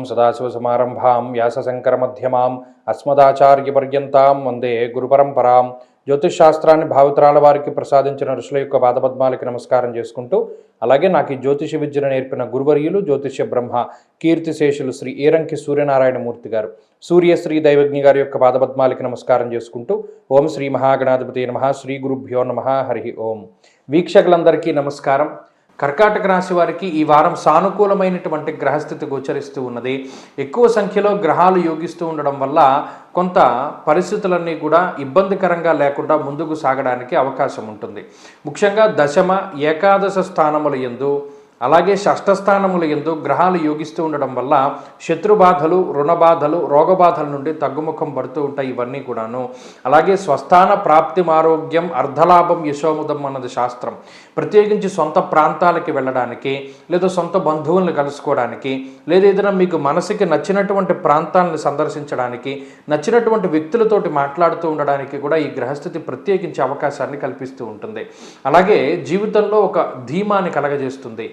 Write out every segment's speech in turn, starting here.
సదాశివసమారంభాం వ్యాసశంకరమధ్యమాం అస్మదాచార్యపర్యంతాం వందే గురుపరంపరాం. జ్యోతిషశాస్త్రాన్ని భావితరాల వారికి ప్రసాదించిన ఋషుల యొక్క పాదపద్మాలకి నమస్కారం చేసుకుంటూ, అలాగే నాకు ఈ జ్యోతిష విద్యను నేర్పిన గురువర్యులు జ్యోతిష్య బ్రహ్మ కీర్తిశేషులు శ్రీ ఏరంకి సూర్యనారాయణమూర్తి గారు, సూర్యశ్రీ దైవజ్ఞి గారి యొక్క పాదపద్మాలకి నమస్కారం చేసుకుంటూ, ఓం శ్రీ మహాగణాధిపతి నమః, శ్రీ గురుభ్యో నమః, హరి ఓం. వీక్షకులందరికీ నమస్కారం. కర్కాటక రాశి వారికి ఈ వారం సానుకూలమైనటువంటి గ్రహస్థితి గోచరిస్తూ ఉన్నది. ఎక్కువ సంఖ్యలో గ్రహాలు యోగిస్తూ ఉండడం వల్ల కొంత పరిస్థితులన్నీ కూడా ఇబ్బందికరంగా లేకుండా ముందుకు సాగడానికి అవకాశం ఉంటుంది. ముఖ్యంగా దశమ ఏకాదశ స్థానముల యందు, అలాగే షష్ఠస్థానముల యందు గ్రహాలు యోగిస్తూ ఉండడం వల్ల శత్రుబాధలు, రుణబాధలు, రోగబాధల నుండి తగ్గుముఖం పడుతూ ఉంటాయి ఇవన్నీ కూడాను. అలాగే స్వస్థాన ప్రాప్తి ఆరోగ్యం అర్ధలాభం యశోముదం అన్నది శాస్త్రం. ప్రత్యేకించి సొంత ప్రాంతాలకి వెళ్ళడానికి, లేదా సొంత బంధువులను కలుసుకోవడానికి, లేదా ఏదైనా మీకు మనసుకి నచ్చినటువంటి ప్రాంతాలను సందర్శించడానికి, నచ్చినటువంటి వ్యక్తులతోటి మాట్లాడుతూ ఉండడానికి కూడా ఈ గ్రహస్థితి ప్రత్యేకించి అవకాశాన్ని కల్పిస్తూ ఉంటుంది. అలాగే జీవితంలో ఒక ధీమాని కలగజేస్తుంది.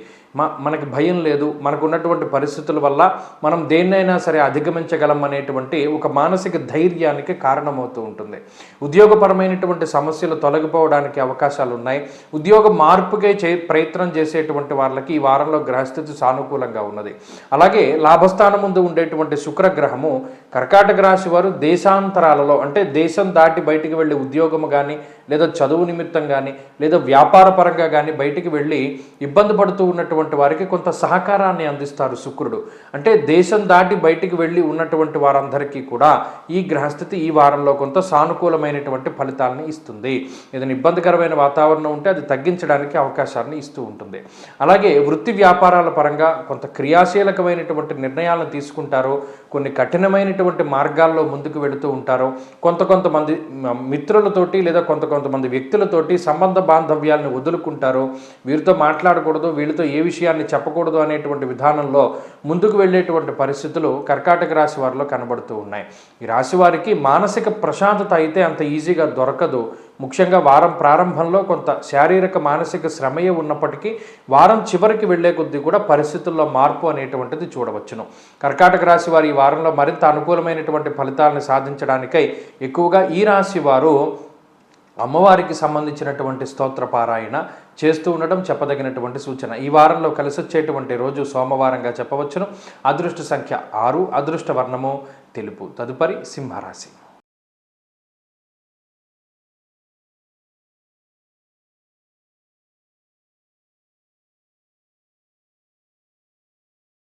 మనకి భయం లేదు, మనకు ఉన్నటువంటి పరిస్థితుల వల్ల మనం దేన్నైనా సరే అధిగమించగలం అనేటువంటి ఒక మానసిక ధైర్యానికి కారణమవుతూ ఉంటుంది. ఉద్యోగపరమైనటువంటి సమస్యలు తొలగిపోవడానికి అవకాశాలు ఉన్నాయి. ఉద్యోగ మార్పుకే ప్రయత్నం చేసేటువంటి వాళ్ళకి ఈ వారంలో గ్రహస్థితి సానుకూలంగా ఉన్నది. అలాగే లాభస్థానం ముందు ఉండేటువంటి శుక్రగ్రహము కర్కాటక రాశి వారు దేశాంతరాలలో, అంటే దేశం దాటి బయటికి వెళ్ళి ఉద్యోగము కానీ, లేదా చదువు నిమిత్తం కానీ, లేదా వ్యాపార పరంగా కానీ బయటికి వెళ్ళి ఇబ్బంది పడుతూ ఉన్నటువంటి వారికి కొంత సహకారాన్ని అందిస్తారు శుక్రుడు. అంటే దేశం దాటి బయటికి వెళ్ళి ఉన్నటువంటి వారందరికీ కూడా ఈ గ్రహస్థితి ఈ వారంలో కొంత సానుకూలమైనటువంటి ఫలితాలని ఇస్తుంది. ఏదైనా ఇబ్బందికరమైన వాతావరణం ఉంటే అది తగ్గించడానికి అవకాశాన్ని ఇస్తూ ఉంటుంది. అలాగే వృత్తి వ్యాపారాల పరంగా కొంత క్రియాశీలకమైనటువంటి నిర్ణయాలను తీసుకుంటారు. కొన్ని కఠినమైనటువంటి మార్గాల్లో ముందుకు వెళుతూ ఉంటారు. కొంతమంది మిత్రులతోటి లేదా కొంతమంది వ్యక్తులతోటి సంబంధ బాంధవ్యాలను వదులుకుంటారు. వీరితో మాట్లాడకూడదు, వీళ్ళతో ఏ విషయాన్ని చెప్పకూడదు అనేటువంటి విధానంలో ముందుకు వెళ్ళేటువంటి పరిస్థితులు కర్కాటక రాశి వారిలో కనబడుతూ ఉన్నాయి. ఈ రాశి వారికి మానసిక ప్రశాంతత అయితే అంత ఈజీగా దొరకదు. ముఖ్యంగా వారం ప్రారంభంలో కొంత శారీరక మానసిక శ్రమయే ఉన్నప్పటికీ వారం చివరికి వెళ్లే కొద్దీ కూడా పరిస్థితుల్లో మార్పు అనేటువంటిది చూడవచ్చును. కర్కాటక రాశి వారు ఈ వారంలో మరింత అనుకూలమైనటువంటి ఫలితాలను సాధించడానికై ఎక్కువగా ఈ రాశి వారు అమ్మవారికి సంబంధించినటువంటి స్తోత్ర పారాయణ చేస్తూ ఉండడం చెప్పదగినటువంటి సూచన. ఈ వారంలో కలిసి వచ్చేటువంటి రోజు సోమవారంగా చెప్పవచ్చును. అదృష్ట సంఖ్య 6, అదృష్ట వర్ణము తెలుపు. తదుపరి సింహరాశి.